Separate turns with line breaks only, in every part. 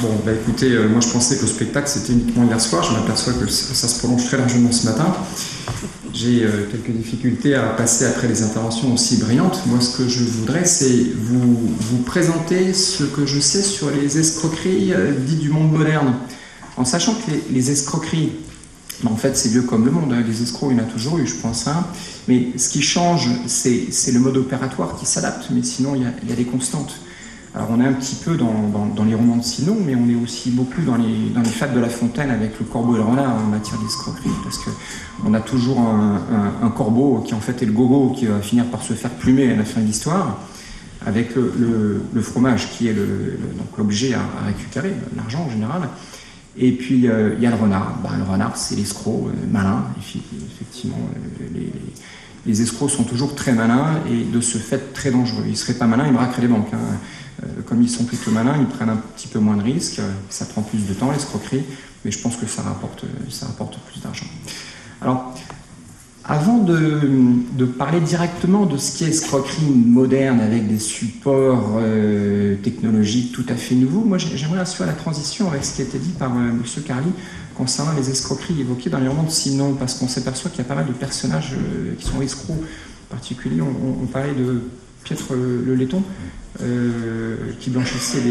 Bon, bah écoutez, moi je pensais que le spectacle c'était uniquement hier soir, je m'aperçois que ça se prolonge très largement ce matin. J'ai quelques difficultés à passer après les interventions aussi brillantes. Moi ce que je voudrais c'est vous présenter ce que je sais sur les escroqueries dites du monde moderne. En sachant que les escroqueries, en fait c'est vieux comme le monde, hein. Les escrocs il y en a toujours eu je pense, hein. Mais ce qui change c'est le mode opératoire qui s'adapte, mais sinon il y a des constantes. Alors on est un petit peu dans les romans de Sinon, mais on est aussi beaucoup dans les fables de La Fontaine avec le corbeau et le renard en matière d'escroquerie, parce qu'on a toujours un corbeau qui en fait est le gogo qui va finir par se faire plumer à la fin de l'histoire, avec le fromage qui est donc l'objet à récupérer, l'argent en général. Et puis il y a le renard. Le renard c'est l'escroc malin, et puis, effectivement les escrocs sont toujours très malins et de ce fait très dangereux. Ils ne seraient pas malins, ils braqueraient les banques, hein. Comme ils sont plutôt malins, ils prennent un petit peu moins de risques, ça prend plus de temps l'escroquerie, mais je pense que ça rapporte plus d'argent. Alors, avant de parler directement de ce qu'est escroquerie moderne avec des supports technologiques tout à fait nouveaux, moi j'aimerais assurer la transition avec ce qui a été dit par M. Carly concernant les escroqueries évoquées dans les romans de Sinon, parce qu'on s'aperçoit qu'il y a pas mal de personnages qui sont escrocs. En particulier, on parlait de Piètre le Laiton, qui blanchissait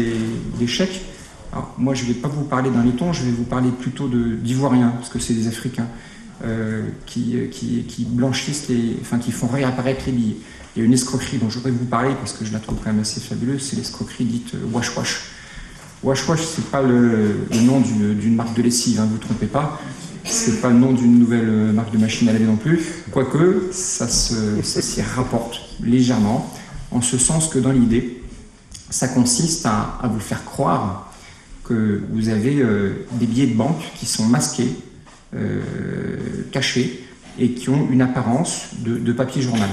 des chèques. Alors, moi, je ne vais pas vous parler d'un laiton, je vais vous parler plutôt d'ivoiriens, parce que c'est des Africains qui blanchissent, qui font réapparaître les billets. Il y a une escroquerie dont je voudrais vous parler, parce que je la trouve quand même assez fabuleuse, c'est l'escroquerie dite Wash Wash. Wash Wash, c'est pas le nom d'une marque de lessive, hein, vous ne vous trompez pas. C'est pas le nom d'une nouvelle marque de machine à laver non plus, quoique ça s'y rapporte légèrement, en ce sens que dans l'idée, ça consiste à vous faire croire que vous avez des billets de banque qui sont masqués, cachés, et qui ont une apparence de papier journal.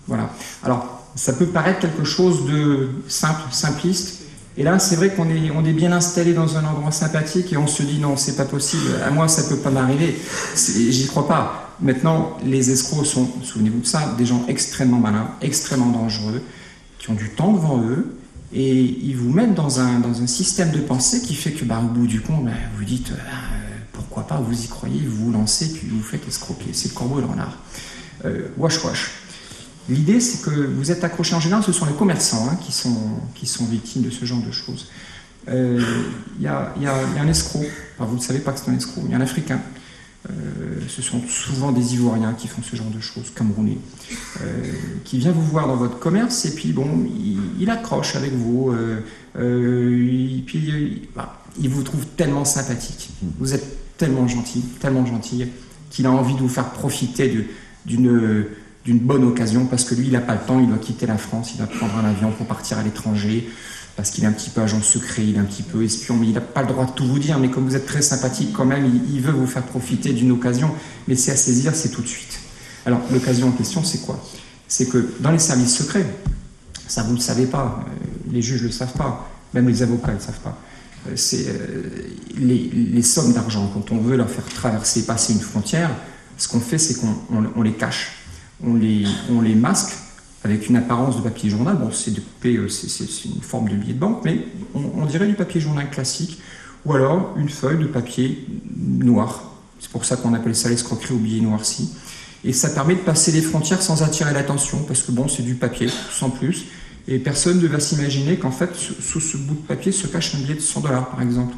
Voilà. Alors, ça peut paraître quelque chose de simple, simpliste, et là, c'est vrai qu'on est bien installé dans un endroit sympathique et on se dit non, c'est pas possible, à moi ça peut pas m'arriver, j'y crois pas. Maintenant, les escrocs sont, souvenez-vous de ça, des gens extrêmement malins, extrêmement dangereux, qui ont du temps devant eux et ils vous mettent dans un système de pensée qui fait que au bout du compte, vous dites pourquoi pas, vous y croyez, vous vous lancez puis vous vous faites escroquer. C'est le corbeau et le renard. Wash wash. L'idée, c'est que vous êtes accrochés en général, ce sont les commerçants qui sont victimes de ce genre de choses. Il y a un escroc, vous ne savez pas que c'est un escroc, il y a un Africain. Ce sont souvent des Ivoiriens qui font ce genre de choses, Camerounais, qui vient vous voir dans votre commerce et puis il accroche avec vous, il vous trouve tellement sympathique, vous êtes tellement gentil, qu'il a envie de vous faire profiter d'une bonne occasion, parce que lui, il n'a pas le temps, il doit quitter la France, il doit prendre un avion pour partir à l'étranger, parce qu'il est un petit peu agent secret, il est un petit peu espion, mais il n'a pas le droit de tout vous dire, mais comme vous êtes très sympathique quand même, il veut vous faire profiter d'une occasion, mais c'est à saisir, c'est tout de suite. Alors, l'occasion en question, c'est quoi? C'est que dans les services secrets, ça vous ne le savez pas, les juges ne le savent pas, même les avocats ne le savent pas, les sommes d'argent, quand on veut leur faire traverser, passer une frontière, ce qu'on fait, c'est qu'on les cache. On les masque avec une apparence de papier journal. Bon, c'est découpé, c'est une forme de billet de banque, mais on dirait du papier journal classique, ou alors une feuille de papier noir. C'est pour ça qu'on appelle ça l'escroquerie au billet noirci. Et ça permet de passer les frontières sans attirer l'attention, parce que c'est du papier, sans plus. Et personne ne va s'imaginer qu'en fait, sous ce bout de papier se cache un billet de 100 $, par exemple.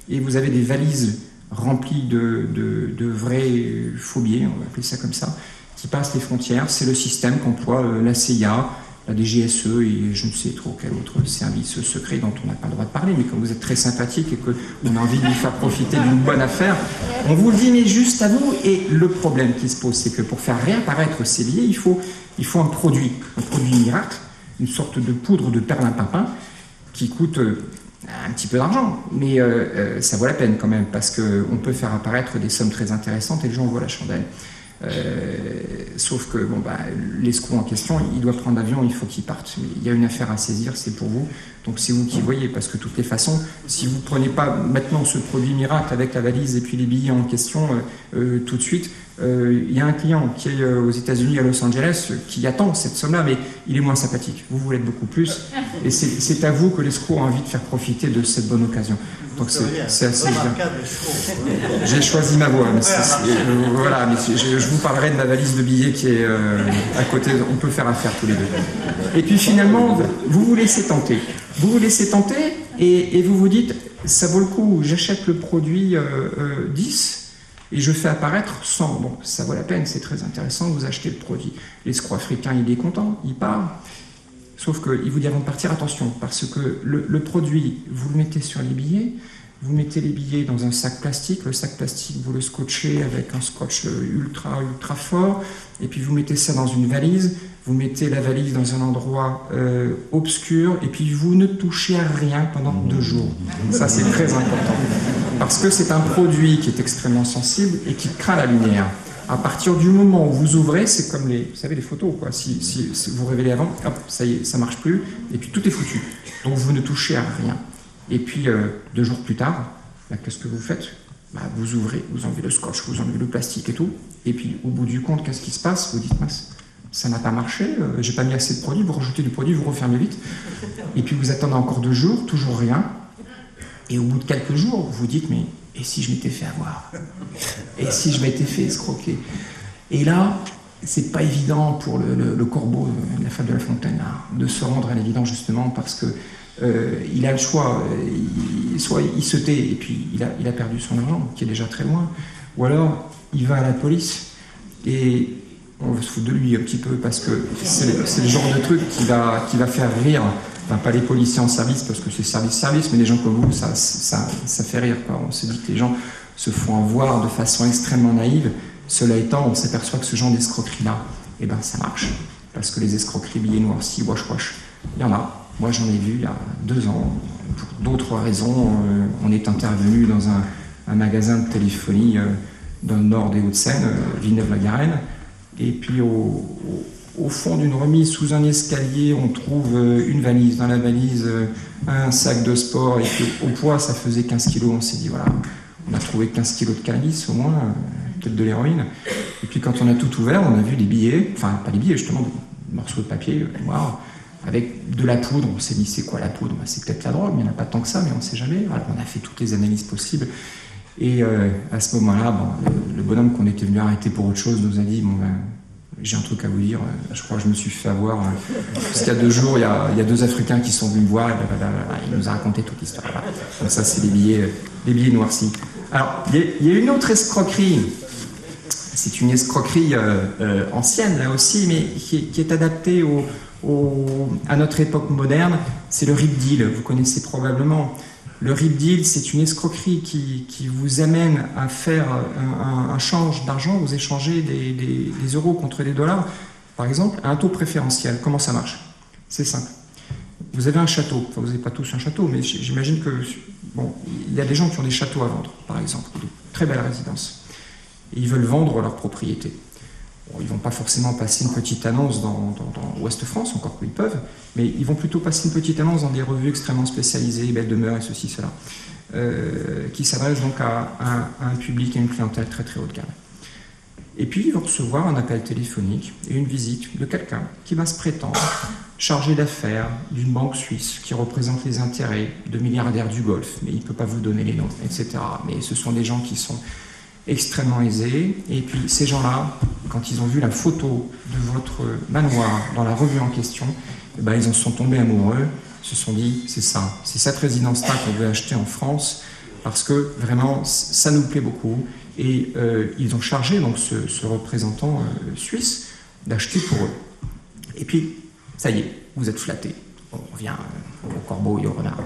Et vous avez des valises remplies de vrais faux billets, on va appeler ça comme ça, qui passent les frontières. C'est le système qu'emploie la CIA, la DGSE et je ne sais trop quel autre service secret dont on n'a pas le droit de parler, mais quand vous êtes très sympathique et qu'on a envie de vous faire profiter d'une bonne affaire, on vous le dit, mais juste à vous. Et le problème qui se pose, c'est que pour faire réapparaître ces billets, il faut un produit miracle, une sorte de poudre de perlimpinpin qui coûte un petit peu d'argent, mais ça vaut la peine quand même, parce qu'on peut faire apparaître des sommes très intéressantes et les gens voient la chandelle. Sauf que bon, l'escroc en question, il doit prendre l'avion, il faut qu'il parte. Mais il y a une affaire à saisir, c'est pour vous. Donc c'est vous qui voyez, parce que de toutes les façons, si vous ne prenez pas maintenant ce produit miracle avec la valise et puis les billets en question tout de suite, il y a un client qui est aux États-Unis, à Los Angeles, qui attend cette somme-là, mais il est moins sympathique. Vous voulez être beaucoup plus, et c'est à vous que l'escroc a envie de faire profiter de cette bonne occasion. Donc c'est assez bien. J'ai choisi ma voie. Voilà, mais je vous parlerai de ma valise de billets qui est à côté. On peut faire affaire tous les deux. Et puis finalement, vous vous laissez tenter. Vous vous laissez tenter et vous vous dites, ça vaut le coup, j'achète le produit 10 et je fais apparaître 100. Bon, ça vaut la peine, c'est très intéressant, vous achetez le produit. L'escroc africain, il est content, il part. Sauf qu'il vous dit avant de partir, attention, parce que le produit, vous le mettez sur les billets, vous mettez les billets dans un sac plastique, le sac plastique, vous le scotchez avec un scotch ultra fort, et puis vous mettez ça dans une valise, vous mettez la valise dans un endroit obscur, et puis vous ne touchez à rien pendant 2 jours. Ça, c'est très important. Parce que c'est un produit qui est extrêmement sensible et qui craint la lumière. À partir du moment où vous ouvrez, c'est comme vous savez, les photos, quoi. Si vous révélez avant, hop, ça y est, ça marche plus, et puis tout est foutu. Donc vous ne touchez à rien. Et puis 2 jours plus tard, qu'est-ce que vous faites? Vous ouvrez, vous enlevez le scotch, vous enlevez le plastique et tout, et puis au bout du compte, qu'est-ce qui se passe? Vous dites, mince, ça n'a pas marché, j'ai pas mis assez de produit, vous rajoutez du produit, vous refermez vite, et puis vous attendez encore 2 jours, toujours rien, et au bout de quelques jours, vous vous dites, mais et si je m'étais fait avoir? Et si je m'étais fait escroquer? Et là, c'est pas évident pour le corbeau, la fable de La Fontaine, là, de se rendre à l'évidence justement parce que il a le choix, soit il se tait et puis il a perdu son argent, qui est déjà très loin, ou alors il va à la police et on va se foutre de lui un petit peu parce que c'est le genre de truc qui va faire rire. Enfin, pas les policiers en service parce que c'est service, mais les gens comme vous, ça fait rire, quoi. On se dit que les gens se font avoir de façon extrêmement naïve. Cela étant, on s'aperçoit que ce genre d'escroquerie-là, ça marche. Parce que les escroqueries billets noirs, wash, il y en a. Moi, j'en ai vu il y a 2 ans. Pour d'autres raisons, on est intervenu dans un magasin de téléphonie dans le nord des Hauts-de-Seine, Villeneuve-la-Garenne. Et puis, au fond d'une remise sous un escalier, on trouve une valise. Dans la valise, un sac de sport. Et puis, au poids, ça faisait 15 kilos. On s'est dit, voilà, on a trouvé 15 kilos de cannabis, au moins, peut-être de l'héroïne. Et puis, quand on a tout ouvert, on a vu des billets, enfin, pas des billets, justement, des morceaux de papier noirs, avec de la poudre. On s'est dit, c'est quoi la poudre? C'est peut-être la drogue, mais il n'y en a pas tant que ça, mais on ne sait jamais. Voilà, on a fait toutes les analyses possibles. Et à ce moment-là, le bonhomme qu'on était venu arrêter pour autre chose nous a dit, j'ai un truc à vous dire, je crois que je me suis fait avoir. Parce qu'il y a 2 jours, il y a 2 Africains qui sont venus me voir, et il nous a raconté toute l'histoire. Donc ça, c'est les billets noircis. Alors, il y a une autre escroquerie. C'est une escroquerie ancienne, là aussi, mais qui est adaptée à notre époque moderne. C'est le rip deal, vous connaissez probablement. Le rip deal, c'est une escroquerie qui vous amène à faire un change d'argent, vous échangez des euros contre des dollars, par exemple, à un taux préférentiel. Comment ça marche? C'est simple. Vous avez un château, enfin vous n'avez pas tous un château, mais j'imagine que, il y a des gens qui ont des châteaux à vendre, par exemple, de très belles résidences, et ils veulent vendre leur propriété. Bon, ils ne vont pas forcément passer une petite annonce dans Ouest France, encore qu'ils peuvent, mais ils vont plutôt passer une petite annonce dans des revues extrêmement spécialisées, Belle Demeure et ceci, cela, qui s'adressent donc à un public et une clientèle très très haut de gamme. Et puis ils vont recevoir un appel téléphonique et une visite de quelqu'un qui va se prétendre chargé d'affaires d'une banque suisse qui représente les intérêts de milliardaires du Golfe, mais il ne peut pas vous donner les noms, etc. Mais ce sont des gens qui sont extrêmement aisés, et puis ces gens-là, quand ils ont vu la photo de votre manoir dans la revue en question, ils en sont tombés amoureux, se sont dit, c'est ça, c'est cette résidence-là qu'on veut acheter en France, parce que vraiment, ça nous plaît beaucoup, et ils ont chargé donc ce représentant suisse d'acheter pour eux. Et puis, ça y est, vous êtes flattés. On revient au corbeau et au renard.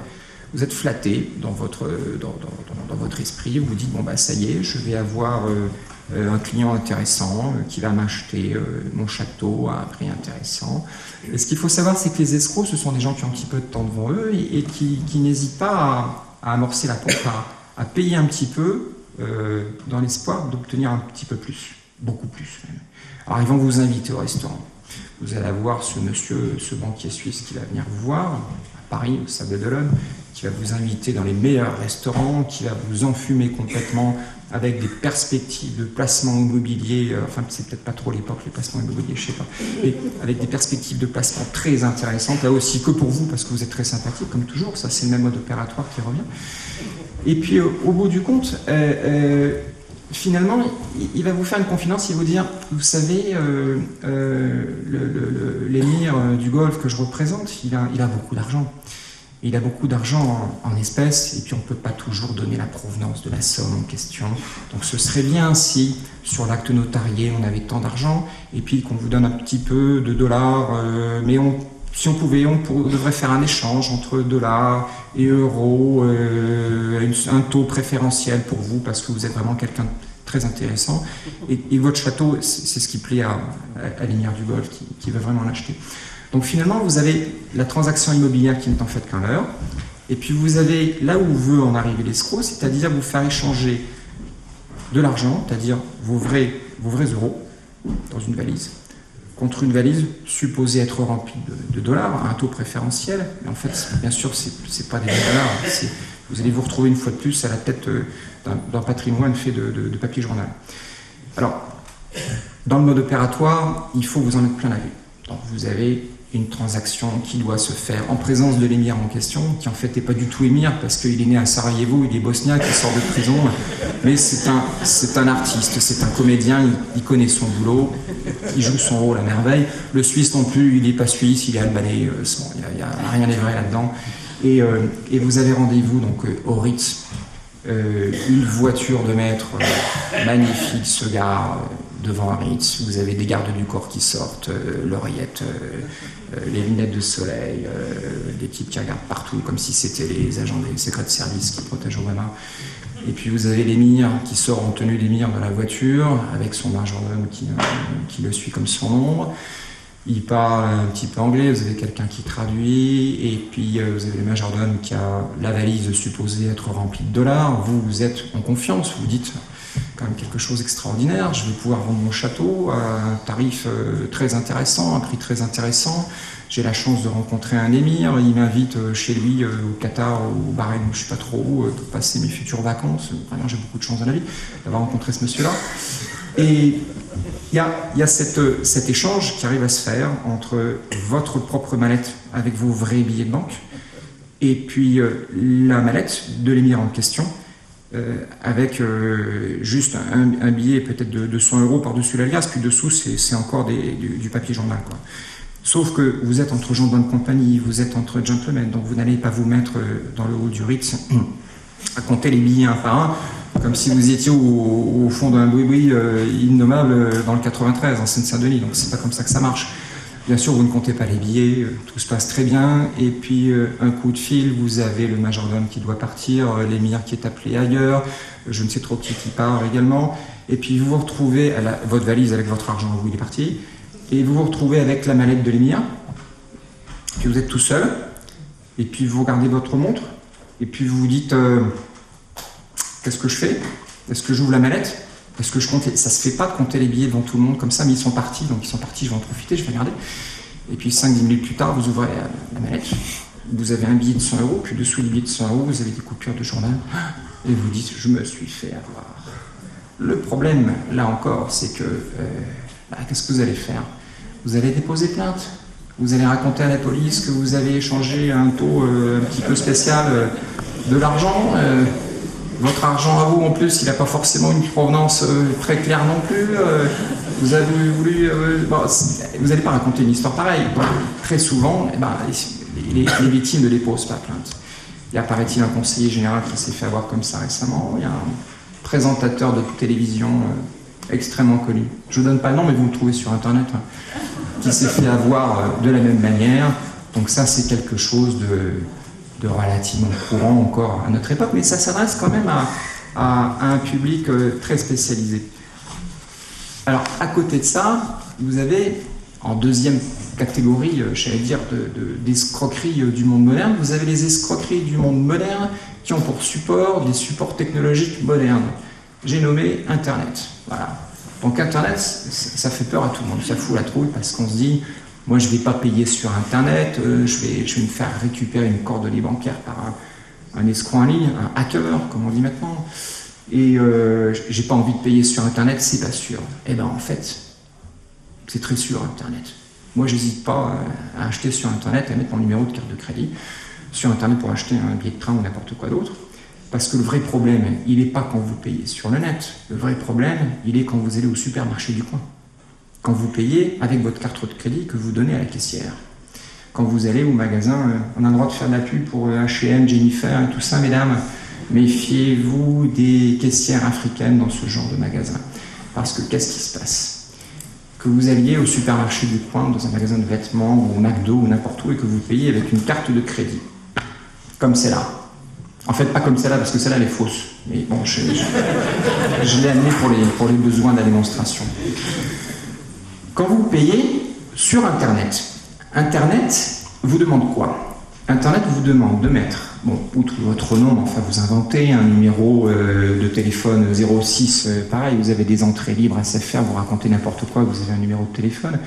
Vous êtes flatté dans votre esprit, vous vous dites, ça y est, je vais avoir un client intéressant qui va m'acheter mon château à un prix intéressant. Et ce qu'il faut savoir, c'est que les escrocs, ce sont des gens qui ont un petit peu de temps devant eux et qui n'hésitent pas à amorcer la pompe, à payer un petit peu dans l'espoir d'obtenir un petit peu plus. beaucoup plus même. Alors ils vont vous inviter au restaurant. Vous allez avoir ce monsieur, ce banquier suisse qui va venir vous voir, à Paris, au Sable d'Olonne, qui va vous inviter dans les meilleurs restaurants, qui va vous enfumer complètement avec des perspectives de placement immobilier, enfin c'est peut-être pas trop l'époque, les placements immobiliers, je sais pas, mais avec des perspectives de placement très intéressantes, là aussi que pour vous, parce que vous êtes très sympathique, comme toujours, ça c'est le même mode opératoire qui revient. Et puis au bout du compte, finalement, il va vous faire une confidence, il va vous dire, vous savez, l'émir du Golfe que je représente, il a beaucoup d'argent. Il a beaucoup d'argent en espèces, et puis on ne peut pas toujours donner la provenance de la somme en question. Donc ce serait bien si, sur l'acte notarié, on avait tant d'argent, et puis qu'on vous donne un petit peu de dollars, mais si on pouvait, on devrait faire un échange entre dollars et euros, un taux préférentiel pour vous, parce que vous êtes vraiment quelqu'un de très intéressant. Et votre château, c'est ce qui plaît à l'émir du Golfe, qui veut vraiment l'acheter. Donc finalement, vous avez la transaction immobilière qui n'est en fait qu'un leurre, et puis vous avez là où veut en arriver l'escroc, c'est-à-dire vous faire échanger de l'argent, c'est-à-dire vos vrais euros, dans une valise, contre une valise supposée être remplie de dollars, à un taux préférentiel, mais en fait, bien sûr, c'est pas des dollars, vous allez vous retrouver une fois de plus à la tête d'un patrimoine fait de papier journal. Alors, dans le mode opératoire, il faut vous en mettre plein la vue. Donc vous avez une transaction qui doit se faire en présence de l'émir en question, qui en fait n'est pas du tout émir parce qu'il est né à Sarajevo, il est bosniaque, il sort de prison, mais c'est un artiste, c'est un comédien, il connaît son boulot, il joue son rôle à merveille. Le Suisse non plus, il n'est pas suisse, il est albanais, il n'y a rien de vrai là-dedans. Et vous avez rendez-vous donc au Ritz, une voiture de maître magnifique se gare devant un Ritz, vous avez des gardes du corps qui sortent, l'oreillette, les lunettes de soleil, des types qui regardent partout comme si c'était les agents des secret service qui protègent Obama. Et puis vous avez l'émir qui sort en tenue d'émir dans la voiture avec son majordome qui le suit comme son ombre. Il parle un petit peu anglais, vous avez quelqu'un qui traduit, et puis vous avez le majordome qui a la valise supposée être remplie de dollars. Vous êtes en confiance, vous dites quand même quelque chose d'extraordinaire, je vais pouvoir vendre mon château à un tarif très intéressant, un prix très intéressant. J'ai la chance de rencontrer un émir, il m'invite chez lui au Qatar, au Bahreïn, je ne sais pas trop où, pour passer mes futures vacances. Vraiment, j'ai beaucoup de chance dans la vie d'avoir rencontré ce monsieur-là. Et il y a cet échange qui arrive à se faire entre votre propre mallette avec vos vrais billets de banque et puis la mallette de l'émir en question avec juste un billet peut-être de 100 € par-dessus l'alias, puis dessous c'est encore du papier journal, quoi. Sauf que vous êtes entre gens de bonne compagnie, vous êtes entre gentlemen, donc vous n'allez pas vous mettre dans le haut du Ritz à compter les billets un par un, comme si vous étiez au fond d'un boui-boui innommable dans le 93, en Seine-Saint-Denis. Donc c'est pas comme ça que ça marche. Bien sûr, vous ne comptez pas les billets, tout se passe très bien, et puis un coup de fil, vous avez le majordome qui doit partir, l'émir qui est appelé ailleurs, je ne sais trop qui part également, et puis vous vous retrouvez à votre valise avec votre argent où il est parti, et vous vous retrouvez avec la mallette de l'émir, puis vous êtes tout seul, et puis vous regardez votre montre, et puis vous vous dites qu'est-ce que je fais? Est-ce que j'ouvre la mallette? Est-ce que je compte? Ça se fait pas de compter les billets devant tout le monde comme ça, mais ils sont partis, donc ils sont partis, je vais en profiter, je vais regarder. Et puis 5-10 minutes plus tard, vous ouvrez la mallette, vous avez un billet de 100 €, puis dessous le billet de 100 €, vous avez des coupures de journal, et vous dites, je me suis fait avoir. Le problème, là encore, c'est que, qu'est-ce que vous allez faire? Vous allez déposer plainte. Vous allez raconter à la police que vous avez échangé à un taux un petit peu spécial de l'argent. Votre argent à vous, en plus, il n'a pas forcément une provenance très claire non plus. Vous avez voulu... vous n'allez pas raconter une histoire pareille. Donc, très souvent, les victimes ne déposent pas plainte. Il y a, paraît-il, un conseiller général qui s'est fait avoir comme ça récemment. Il y a un présentateur de télévision extrêmement connu. Je ne vous donne pas le nom, mais vous le trouvez sur Internet, qui s'est fait avoir de la même manière. Donc ça, c'est quelque chose de relativement courant encore à notre époque, mais ça s'adresse quand même à un public très spécialisé. Alors, à côté de ça, vous avez, en deuxième catégorie, j'allais dire, d'escroqueries du monde moderne, vous avez les escroqueries du monde moderne qui ont pour support des supports technologiques modernes. J'ai nommé Internet. Voilà. Donc Internet, ça fait peur à tout le monde, ça fout la trouille parce qu'on se dit, moi je ne vais pas payer sur Internet, je vais me faire récupérer une coordonnée bancaire par un escroc en ligne, un hacker, comme on dit maintenant, et j'ai pas envie de payer sur Internet, c'est pas sûr. Eh bien en fait, c'est très sûr Internet. Moi j'hésite pas à acheter sur Internet, à mettre mon numéro de carte de crédit sur Internet pour acheter un billet de train ou n'importe quoi d'autre. Parce que le vrai problème, il n'est pas quand vous payez sur le net. Le vrai problème, il est quand vous allez au supermarché du coin. Quand vous payez avec votre carte de crédit que vous donnez à la caissière. Quand vous allez au magasin, on a le droit de faire de la pub pour H&M, Jennifer et tout ça, mesdames. Méfiez-vous des caissières africaines dans ce genre de magasin. Parce que qu'est-ce qui se passe? Que vous alliez au supermarché du coin, dans un magasin de vêtements, ou au McDo, ou n'importe où, et que vous payez avec une carte de crédit. Comme celle-là. En fait, pas comme celle-là, parce que celle-là, elle est fausse. Mais bon, je l'ai amenée pour les besoins de la démonstration. Quand vous payez sur Internet, Internet vous demande quoi? Internet vous demande de mettre, bon, outre votre nom, enfin vous inventez un numéro de téléphone 06, pareil, vous avez des entrées libres à SFR, vous racontez n'importe quoi, vous avez un numéro de téléphone.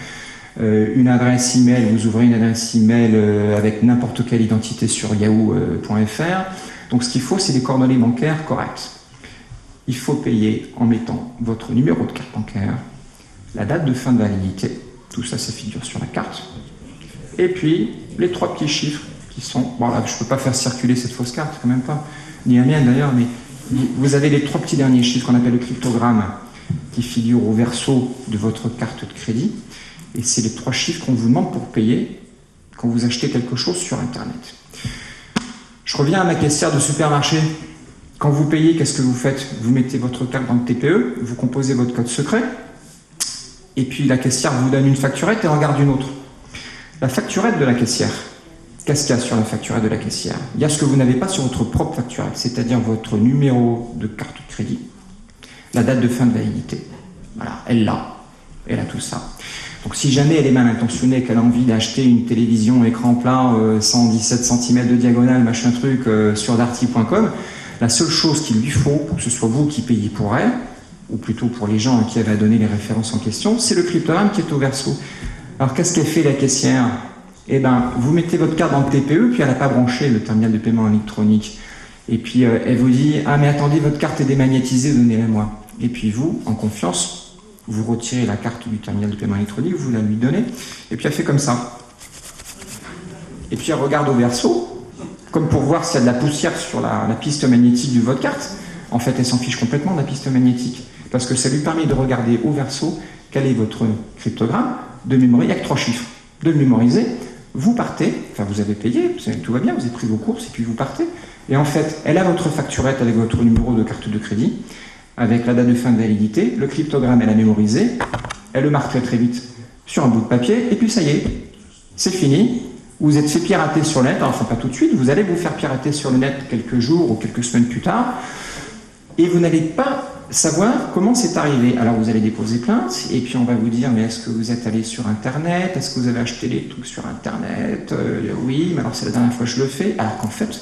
Une adresse email, vous ouvrez une adresse email avec n'importe quelle identité sur yahoo.fr. Donc ce qu'il faut, c'est des coordonnées bancaires correctes. Il faut payer en mettant votre numéro de carte bancaire, la date de fin de validité, tout ça, ça figure sur la carte, et puis les 3 petits chiffres qui sont... Bon là, je ne peux pas faire circuler cette fausse carte, quand même pas, ni la mienne d'ailleurs, mais vous avez les 3 petits derniers chiffres qu'on appelle le cryptogramme, qui figurent au verso de votre carte de crédit, et c'est les 3 chiffres qu'on vous demande pour payer quand vous achetez quelque chose sur Internet. Je reviens à ma caissière de supermarché. Quand vous payez, qu'est-ce que vous faites? Vous mettez votre carte dans le TPE, vous composez votre code secret, et puis la caissière vous donne une facturette et en garde une autre. La facturette de la caissière, qu'est-ce qu'il y a sur la facturette de la caissière? Il y a ce que vous n'avez pas sur votre propre facturette, c'est-à-dire votre numéro de carte de crédit, la date de fin de validité. Voilà, elle a tout ça. Donc si jamais elle est mal intentionnée, qu'elle a envie d'acheter une télévision écran plat 117 cm de diagonale, machin truc, sur darty.com, la seule chose qu'il lui faut, pour que ce soit vous qui payez pour elle, ou plutôt pour les gens qui avaient donné les références en question, c'est le cryptogramme qui est au verso. Alors qu'est-ce qu'elle fait la caissière? Eh bien, vous mettez votre carte dans le TPE, puis elle n'a pas branché le terminal de paiement électronique. Et puis elle vous dit « Ah mais attendez, votre carte est démagnétisée, donnez-la moi ». Et puis vous, en confiance, vous retirez la carte du terminal de paiement électronique, vous la lui donnez, et puis elle fait comme ça. Et puis elle regarde au verso, comme pour voir s'il y a de la poussière sur la piste magnétique de votre carte. En fait, elle s'en fiche complètement de la piste magnétique, parce que ça lui permet de regarder au verso quel est votre cryptogramme, de mémoriser, il n'y a que 3 chiffres, de le mémoriser, vous partez, enfin vous avez payé, tout va bien, vous avez pris vos courses, et puis vous partez, et en fait, elle a votre facturette avec votre numéro de carte de crédit, avec la date de fin de validité, le cryptogramme, elle a mémorisé, elle le marque très très vite sur un bout de papier, et puis ça y est, c'est fini, vous êtes fait pirater sur le net, alors enfin pas tout de suite, vous allez vous faire pirater sur le net quelques jours ou quelques semaines plus tard, et vous n'allez pas savoir comment c'est arrivé. Alors vous allez déposer plainte, et puis on va vous dire, mais est-ce que vous êtes allé sur Internet? Est-ce que vous avez acheté des trucs sur Internet? Oui, mais alors c'est la dernière fois que je le fais, alors qu'en fait,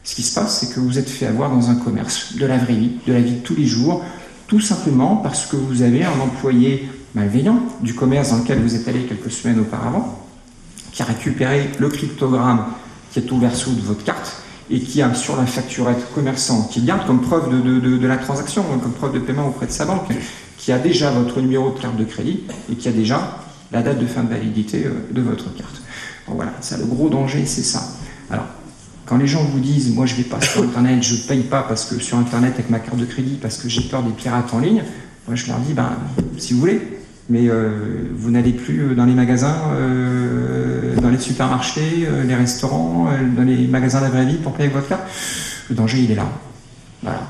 ce qui se passe, c'est que vous êtes fait avoir dans un commerce, de la vraie vie, de la vie de tous les jours, tout simplement parce que vous avez un employé malveillant du commerce dans lequel vous êtes allé quelques semaines auparavant, qui a récupéré le cryptogramme qui est au verso de votre carte et qui a sur la facturette commerçant, qui garde comme preuve de la transaction, comme preuve de paiement auprès de sa banque, qui a déjà votre numéro de carte de crédit et qui a déjà la date de fin de validité de votre carte. Donc voilà, ça, le gros danger, c'est ça. Alors, quand les gens vous disent « moi je vais pas sur Internet, je paye pas parce que sur Internet avec ma carte de crédit parce que j'ai peur des pirates en ligne », moi je leur dis ben, « si vous voulez, mais vous n'allez plus dans les magasins, dans les supermarchés, les restaurants, dans les magasins de la vraie vie pour payer avec votre carte. Le danger il est là. » Voilà.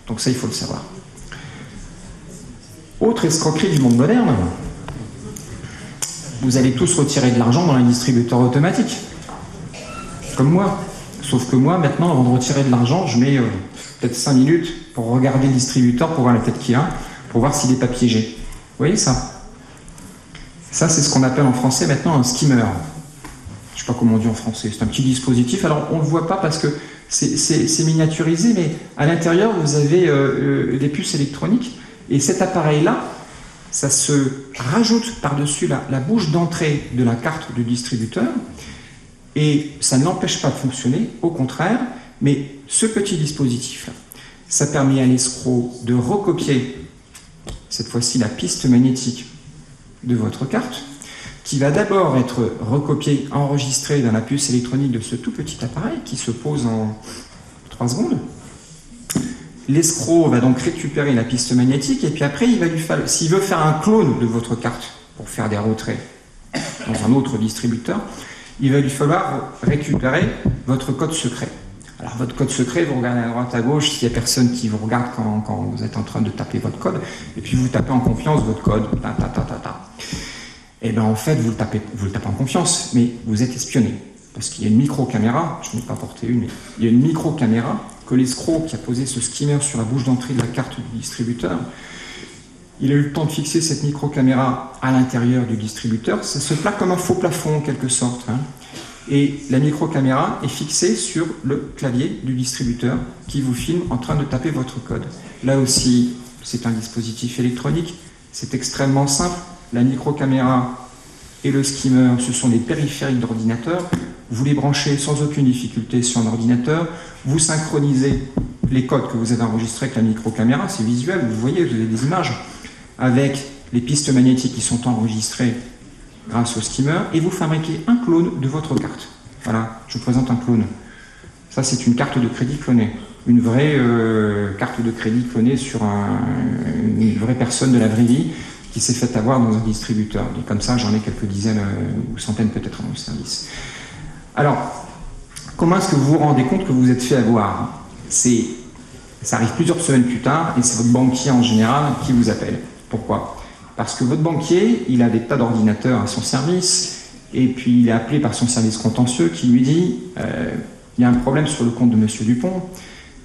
Donc ça il faut le savoir. Autre escroquerie du monde moderne, vous allez tous retirer de l'argent dans les distributeurs automatiques. Comme moi. Sauf que moi, maintenant, avant de retirer de l'argent, je mets peut-être 5 minutes pour regarder le distributeur, pour voir la tête qu'il a, pour voir s'il n'est pas piégé. Vous voyez ça? Ça, c'est ce qu'on appelle en français maintenant un skimmer. Je ne sais pas comment on dit en français. C'est un petit dispositif. Alors, on ne le voit pas parce que c'est miniaturisé, mais à l'intérieur, vous avez des puces électroniques. Et cet appareil-là ça se rajoute par-dessus la bouche d'entrée de la carte du distributeur, et ça n'empêche pas de fonctionner, au contraire, mais ce petit dispositif-là, ça permet à l'escroc de recopier, cette fois-ci, la piste magnétique de votre carte, qui va d'abord être recopiée, enregistrée dans la puce électronique de ce tout petit appareil qui se pose en 3 secondes. L'escroc va donc récupérer la piste magnétique et puis après, il va lui falloir, s'il veut faire un clone de votre carte pour faire des retraits dans un autre distributeur, il va lui falloir récupérer votre code secret. Alors votre code secret, vous regardez à droite à gauche s'il n'y a personne qui vous regarde quand vous êtes en train de taper votre code, et puis vous tapez en confiance votre code, Et bien en fait, vous le tapez en confiance, mais vous êtes espionné. Parce qu'il y a une micro-caméra, je n'ai pas porté une, mais il y a une micro-caméra que l'escroc qui a posé ce skimmer sur la bouche d'entrée de la carte du distributeur, il a eu le temps de fixer cette micro-caméra à l'intérieur du distributeur. Ça se plaque comme un faux plafond en quelque sorte. Et la micro-caméra est fixée sur le clavier du distributeur qui vous filme en train de taper votre code. Là aussi, c'est un dispositif électronique, c'est extrêmement simple. La micro-caméra et le skimmer, ce sont des périphériques d'ordinateur. Vous les branchez sans aucune difficulté sur un ordinateur. Vous synchronisez les codes que vous avez enregistrés avec la micro-caméra, c'est visuel, vous voyez, vous avez des images, avec les pistes magnétiques qui sont enregistrées grâce au skimmer, et vous fabriquez un clone de votre carte. Voilà, je vous présente un clone. Ça, c'est une carte de crédit clonée. Une vraie carte de crédit clonée sur une vraie personne de la vraie vie qui s'est fait avoir dans un distributeur. Et comme ça, j'en ai quelques dizaines ou centaines peut-être dans le service. Alors, comment est-ce que vous vous rendez compte que vous vous êtes fait avoir? Ça arrive plusieurs semaines plus tard, et c'est votre banquier en général qui vous appelle. Pourquoi? Parce que votre banquier, il a des tas d'ordinateurs à son service, et puis il est appelé par son service contentieux qui lui dit il y a un problème sur le compte de Monsieur Dupont,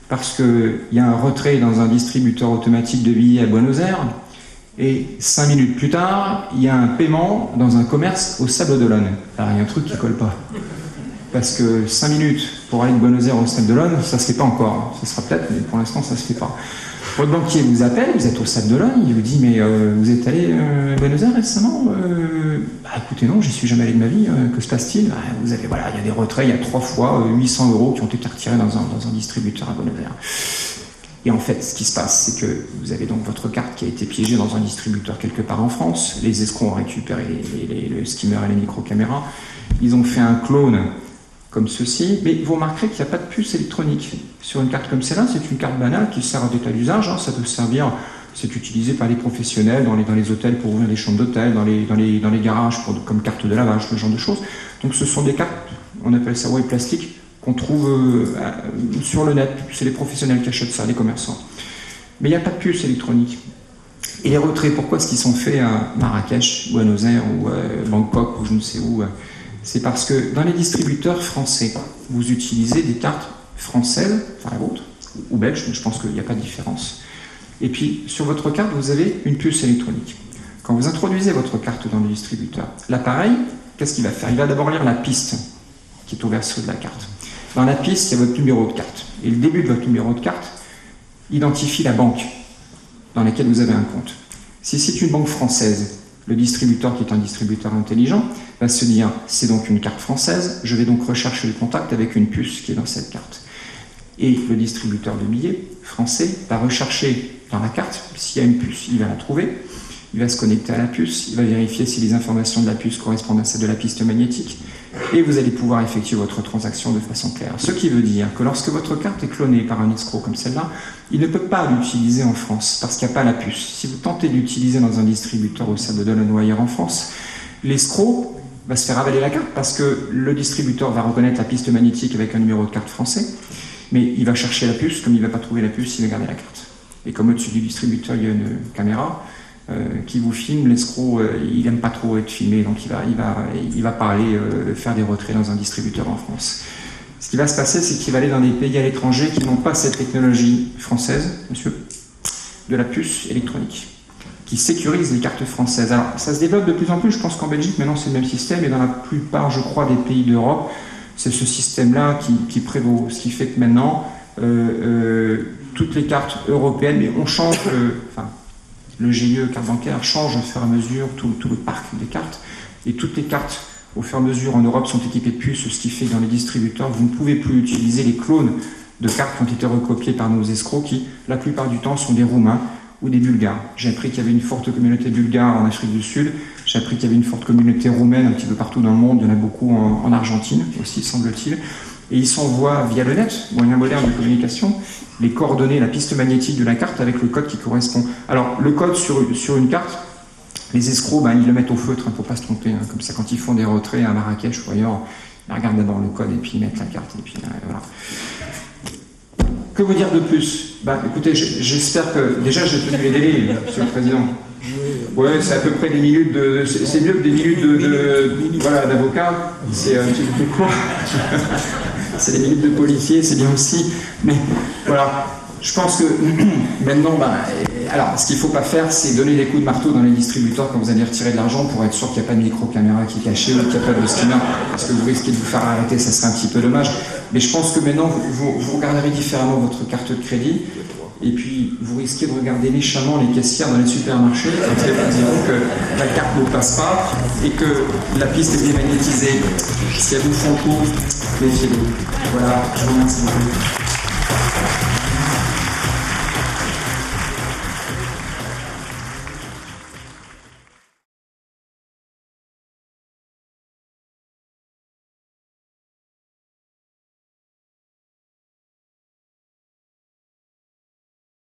parce qu'il y a un retrait dans un distributeur automatique de billets à Buenos Aires, et 5 minutes plus tard, il y a un paiement dans un commerce au Sable d'Olonne. Alors il y a un truc qui ne colle pas. Parce que 5 minutes pour aller de Buenos Aires au Sable d'Olonne, ça ne se fait pas encore. Ça sera peut-être, mais pour l'instant, ça ne se fait pas. Votre banquier vous appelle, vous êtes au Sable d'Olonne, il vous dit mais vous êtes allé à Buenos Aires récemment? Écoutez, non, j'y suis jamais allé de ma vie, que se passe-t-il? Vous avez, voilà, il y a des retraits, il y a 3 fois 800 € qui ont été retirés dans un distributeur à Buenos Aires. Et en fait, ce qui se passe, c'est que vous avez donc votre carte qui a été piégée dans un distributeur quelque part en France. Les escrocs ont récupéré le skimmer et les micro-caméras. Ils ont fait un clone comme ceci, mais vous remarquerez qu'il n'y a pas de puce électronique. Sur une carte comme celle-là, c'est une carte banale qui sert à d'état d'usage. Ça peut servir, c'est utilisé par les professionnels dans les hôtels pour ouvrir des chambres d'hôtel, dans les garages comme carte de lavage, ce genre de choses. Donc ce sont des cartes, on appelle ça plastique, qu'on trouve sur le net. C'est les professionnels qui achètent ça, les commerçants. Mais il n'y a pas de puce électronique. Et les retraits, pourquoi est-ce qu'ils sont faits à Marrakech, Buenos Aires ou Bangkok ou je ne sais où? C'est parce que dans les distributeurs français, vous utilisez des cartes françaises, enfin la vôtre, ou belges, je pense qu'il n'y a pas de différence. Et puis sur votre carte, vous avez une puce électronique. Quand vous introduisez votre carte dans le distributeur, l'appareil, qu'est-ce qu'il va faire? Il va d'abord lire la piste qui est au verso de la carte. Dans la piste, il y a votre numéro de carte. Et le début de votre numéro de carte identifie la banque dans laquelle vous avez un compte. Si c'est une banque française, le distributeur, qui est un distributeur intelligent, va se dire c'est donc une carte française, je vais donc rechercher le contact avec une puce qui est dans cette carte. Et le distributeur de billets français va rechercher dans la carte, s'il y a une puce, il va la trouver, il va se connecter à la puce, il va vérifier si les informations de la puce correspondent à celles de la piste magnétique, et vous allez pouvoir effectuer votre transaction de façon claire. Ce qui veut dire que lorsque votre carte est clonée par un escroc comme celle-là, il ne peut pas l'utiliser en France, parce qu'il n'y a pas la puce. Si vous tentez de l'utiliser dans un distributeur au Sable d'Olonne ou ailleurs en France, l'escroc va se faire avaler la carte, parce que le distributeur va reconnaître la piste magnétique avec un numéro de carte français, mais il va chercher la puce, comme il ne va pas trouver la puce, il va garder la carte. Et comme au-dessus du distributeur, il y a une caméra qui vous filme, l'escroc, il n'aime pas trop être filmé, donc il va pas aller faire des retraits dans un distributeur en France. Ce qui va se passer, c'est qu'il va aller dans des pays à l'étranger qui n'ont pas cette technologie française, monsieur, de la puce électronique, qui sécurise les cartes françaises. Alors, ça se développe de plus en plus, je pense qu'en Belgique, maintenant c'est le même système, et dans la plupart, je crois, des pays d'Europe, c'est ce système-là qui prévaut. Ce qui fait que maintenant, toutes les cartes européennes, mais on change, le GIE carte bancaire change au fur et à mesure tout le parc des cartes. Et toutes les cartes, au fur et à mesure en Europe, sont équipées de puces, ce qui fait que dans les distributeurs, vous ne pouvez plus utiliser les clones de cartes qui ont été recopiées par nos escrocs, qui, la plupart du temps, sont des Roumains ou des Bulgares. J'ai appris qu'il y avait une forte communauté bulgare en Afrique du Sud, j'ai appris qu'il y avait une forte communauté roumaine un petit peu partout dans le monde, il y en a beaucoup en Argentine aussi, semble-t-il. Et ils s'envoient via le net, moyen moderne de communication, les coordonnées, la piste magnétique de la carte avec le code qui correspond. Alors, le code sur une carte, les escrocs, ils le mettent au feutre, pour ne pas se tromper. Comme ça, quand ils font des retraits à Marrakech ou ailleurs, ils regardent d'abord le code et puis ils mettent la carte. Et puis, voilà. Que vous dire de plus? Écoutez, j'espère que... Déjà, j'ai tenu les délais, Monsieur le Président. Oui, c'est à peu près des minutes de... C'est mieux que des minutes voilà, d'avocat. C'est un petit peu plus court. C'est des minutes de policier, c'est bien aussi. Mais voilà, je pense que maintenant, alors, ce qu'il ne faut pas faire, c'est donner des coups de marteau dans les distributeurs quand vous allez retirer de l'argent pour être sûr qu'il n'y a pas de micro-caméra qui est cachée ou qu'il n'y a pas de scanner, parce que vous risquez de vous faire arrêter, ça serait un petit peu dommage. Mais je pense que maintenant, vous regarderez différemment votre carte de crédit, et puis vous risquez de regarder méchamment les caissières dans les supermarchés quand elles vous diront que la carte ne passe pas et que la piste est démagnétisée. Si elles vous font coup, méfiez-vous. Voilà, je vous remercie beaucoup.